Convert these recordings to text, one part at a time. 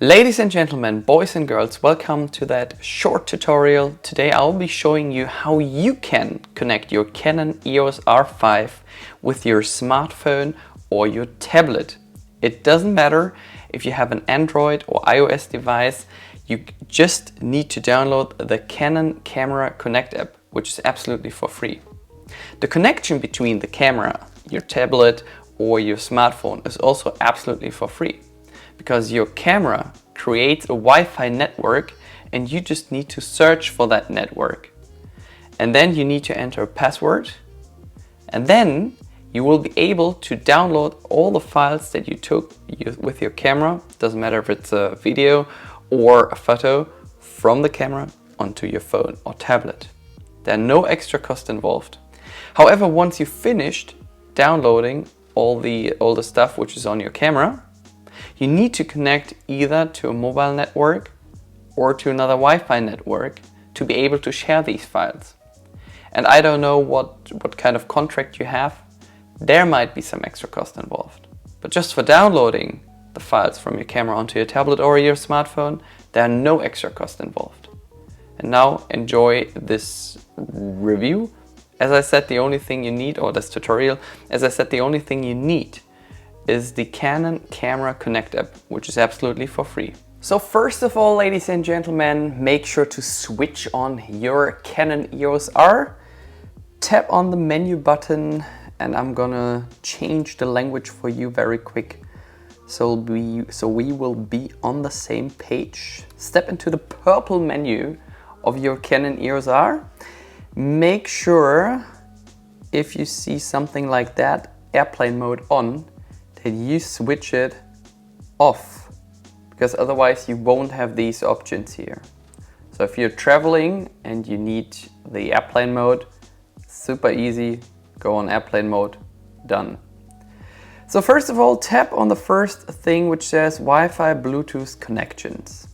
Ladies and gentlemen, boys and girls, welcome to that short tutorial. Today I'll be showing you how you can connect your Canon EOS R5 with your smartphone or your tablet. It doesn't matter if you have an Android or iOS device, you just need to download the Canon Camera Connect app, which is absolutely for free. The connection between the camera, your tablet or your smartphone is also absolutely for free, because your camera creates a Wi-Fi network and you just need to search for that network. And then you need to enter a password, and then you will be able to download all the files that you took with your camera, doesn't matter if it's a video or a photo, from the camera onto your phone or tablet. There are no extra cost involved. However, once you've finished downloading all the stuff which is on your camera, you need to connect either to a mobile network or to another Wi-Fi network to be able to share these files. And I don't know what kind of contract you have. There might be some extra cost involved. But just for downloading the files from your camera onto your tablet or your smartphone, there are no extra cost involved. And now enjoy this review. As I said, the only thing you need, or this tutorial, as I said, the only thing you need is the Canon Camera Connect app, which is absolutely for free. So first of all, ladies and gentlemen, make sure to switch on your Canon EOS R. Tap on the menu button, and I'm gonna change the language for you very quick. So we will be on the same page. Step into the purple menu of your Canon EOS R. Make sure, if you see something like that, airplane mode on, that you switch it off, because otherwise you won't have these options here. So if you're traveling and you need the airplane mode, super easy, go on airplane mode, done. So first of all, tap on the first thing which says Wi-Fi Bluetooth connections.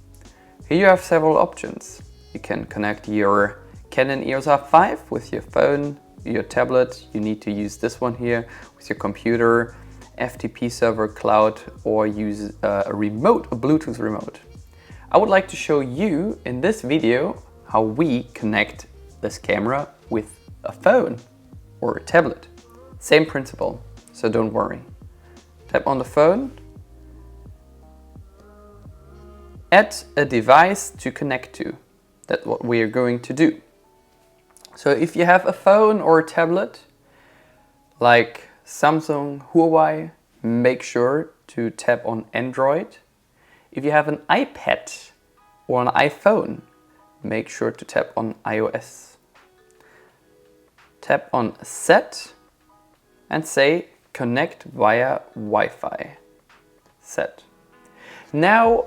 Here you have several options. You can connect your Canon EOS R5 with your phone, your tablet. You need to use this one here with your computer, FTP server, cloud, or use a Bluetooth remote. I would like to show you in this video how we connect this camera with a phone or a tablet. Same principle, so don't worry. Tap on the phone, add a device to connect to. That's what we are going to do. So if you have a phone or a tablet, like Samsung, Huawei, make sure to tap on Android. If you have an iPad or an iPhone, make sure to tap on iOS. Tap on Set and say Connect via Wi-Fi. Set. Now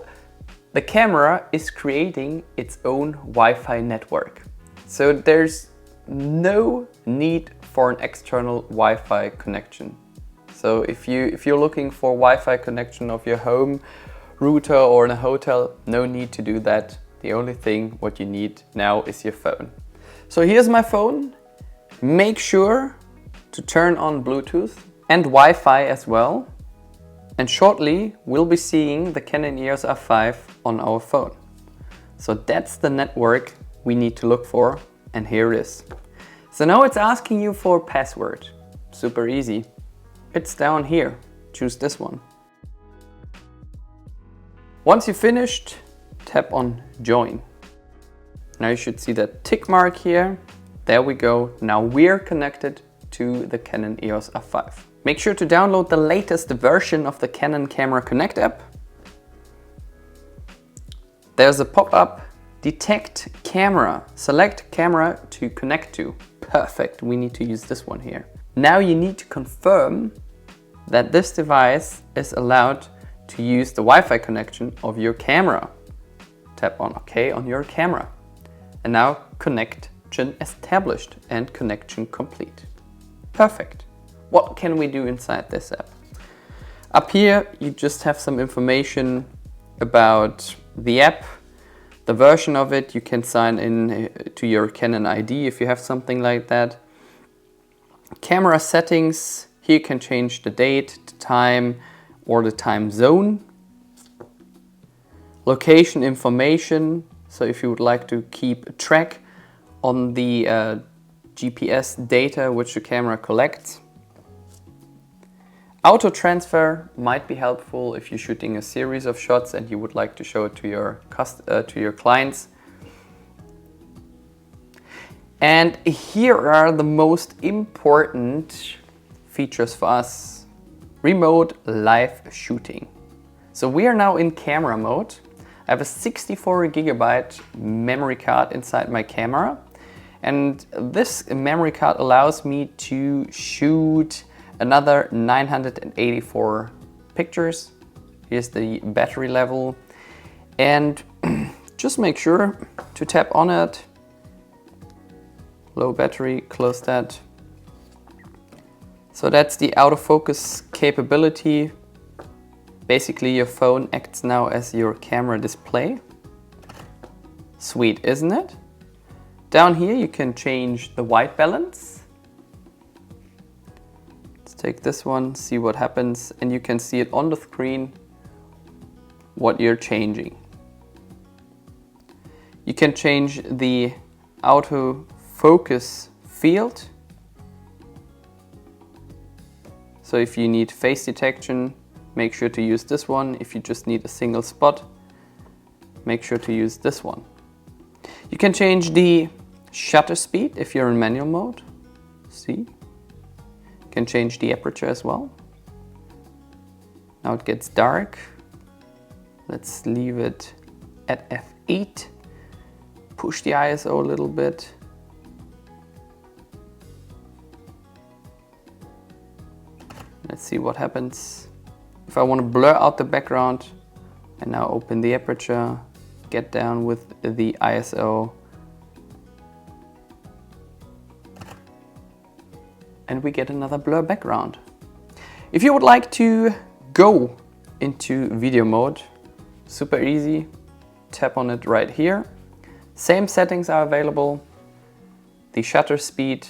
the camera is creating its own Wi-Fi network. So there's no need for an external Wi-Fi connection. So if you're looking for Wi-Fi connection of your home router or in a hotel, no need to do that. The only thing what you need now is your phone. So here's my phone. Make sure to turn on Bluetooth and Wi-Fi as well. And shortly we'll be seeing the Canon EOS R5 on our phone. So that's the network we need to look for, and here it is. So now it's asking you for a password. Super easy. It's down here. Choose this one. Once you've finished, tap on Join. Now you should see that tick mark here. There we go. Now we're connected to the Canon EOS R5. Make sure to download the latest version of the Canon Camera Connect app. There's a pop-up, detect camera, select camera to connect to. Perfect, we need to use this one here. Now you need to confirm that this device is allowed to use the Wi-Fi connection of your camera. Tap on OK on your camera. And now connection established and connection complete. Perfect. What can we do inside this app? Up here you just have some information about the app, the version of it. You can sign in to your Canon ID if you have something like that. Camera settings, here you can change the date, the time, or the time zone. location information, so if you would like to keep track on the GPS data which the camera collects. Auto transfer might be helpful if you're shooting a series of shots and you would like to show it to your clients. And here are the most important features for us. Remote live shooting. So we are now in camera mode. I have a 64 gigabyte memory card inside my camera, and this memory card allows me to shoot another 984 pictures. Here's the battery level, and just make sure to tap on it. Low battery, close that. So that's the autofocus capability. Basically your phone acts now as your camera display. Sweet, isn't it? Down here you can change the white balance. Let's take this one, see what happens, and you can see it on the screen what you're changing. You can change the autofocus field. So if you need face detection, make sure to use this one. If you just need a single spot, make sure to use this one. You can change the shutter speed if you're in manual mode. See? You can change the aperture as well. Now it gets dark. Let's leave it at f8. Push the ISO a little bit. Let's see what happens. If I want to blur out the background, I now open the aperture, get down with the ISO, and we get another blur background. If you would like to go into video mode, super easy, tap on it right here. Same settings are available: the shutter speed,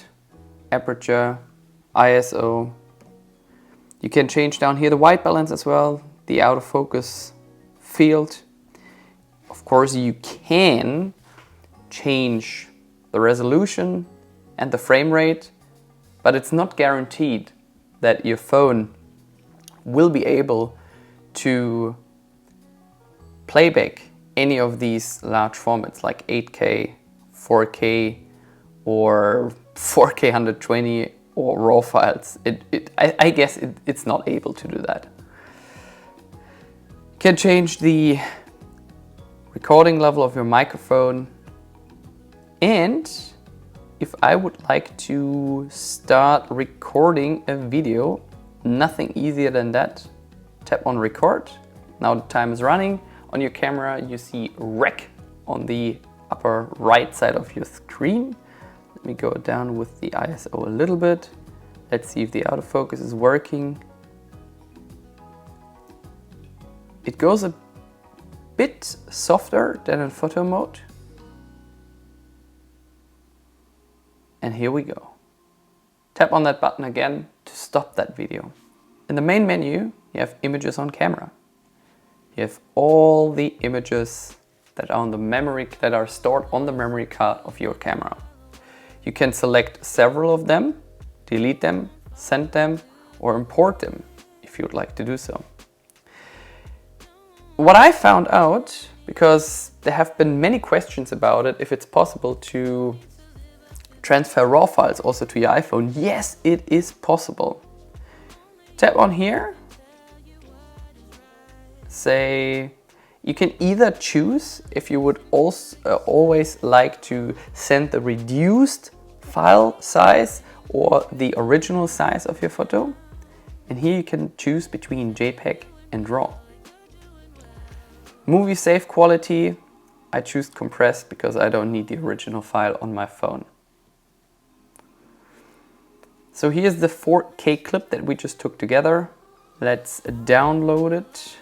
aperture, ISO. You can change down here the white balance as well, the autofocus field. Of course, you can change the resolution and the frame rate, but it's not guaranteed that your phone will be able to playback any of these large formats like 8K, 4K, or 4K 120 or RAW files. I guess it's not able to do that. You can change the recording level of your microphone, and if I would like to start recording a video, nothing easier than that. Tap on record. Now the time is running. On your camera you see rec on the upper right side of your screen. Let me go down with the ISO a little bit. Let's see if the autofocus is working. It goes a bit softer than in photo mode. And here we go. Tap on that button again to stop that video. In the main menu, you have images on camera. You have all the images that are on the memory, that are stored on the memory card of your camera. You can select several of them, delete them, send them, or import them if you would like to do so. What I found out, because there have been many questions about it, if it's possible to transfer RAW files also to your iPhone. Yes, it is possible. Tap on here. Say, you can either choose if you would also always like to send the reduced file size or the original size of your photo. And here you can choose between JPEG and RAW. Movie safe quality, I choose compressed because I don't need the original file on my phone. So here's the 4K clip that we just took together. Let's download it.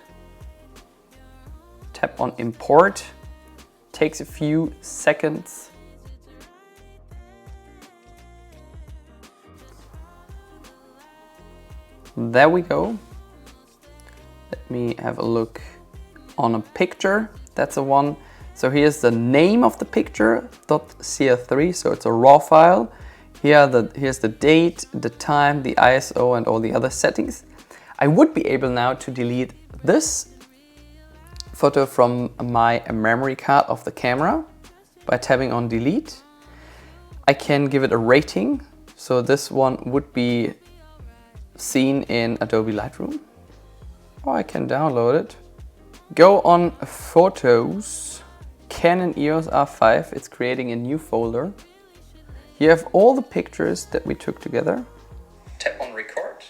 Tap on import. Takes a few seconds. There we go. Let me have a look on a picture. That's the one. So here's the name of the picture, .cr3, so it's a RAW file. Here's the date, the time, the ISO and all the other settings. I would be able now to delete this photo from my memory card of the camera by tapping on delete. I can give it a rating, so this one would be seen in Adobe Lightroom. Or I can download it. Go on Photos, Canon EOS R5, it's creating a new folder. You have all the pictures that we took together. Tap on record.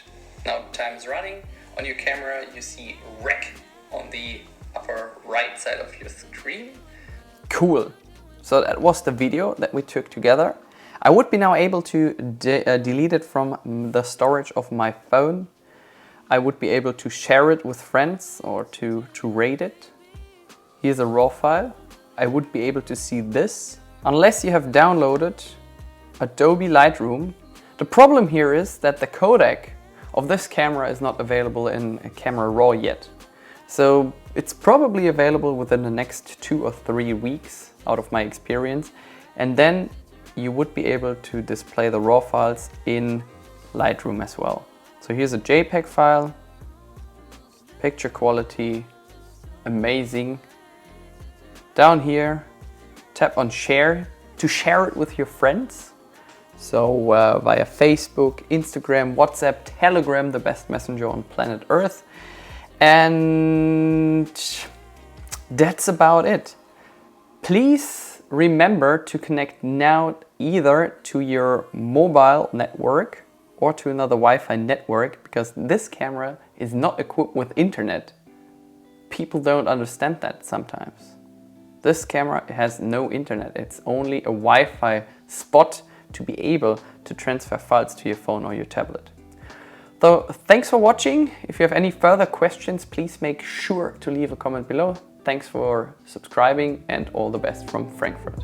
Now time is running. On your camera you see rec on the upper right side of your screen. Cool. So that was the video that we took together. I would be now able to delete it from the storage of my phone. I would be able to share it with friends or to rate it. Here's a RAW file. I would be able to see this. Unless you have downloaded Adobe Lightroom. The problem here is that the codec of this camera is not available in Camera Raw yet. So it's probably available within the next 2 or 3 weeks out of my experience. And then you would be able to display the RAW files in Lightroom as well. So here's a JPEG file, picture quality, amazing. Down here, tap on share to share it with your friends. So via Facebook, Instagram, WhatsApp, Telegram, the best messenger on planet Earth. And that's about it. Please remember to connect now either to your mobile network or to another Wi-Fi network, because this camera is not equipped with internet. People don't understand that sometimes. This camera has no internet. It's only a Wi-Fi spot to be able to transfer files to your phone or your tablet. So thanks for watching. If you have any further questions, please make sure to leave a comment below. Thanks for subscribing and all the best from Frankfurt.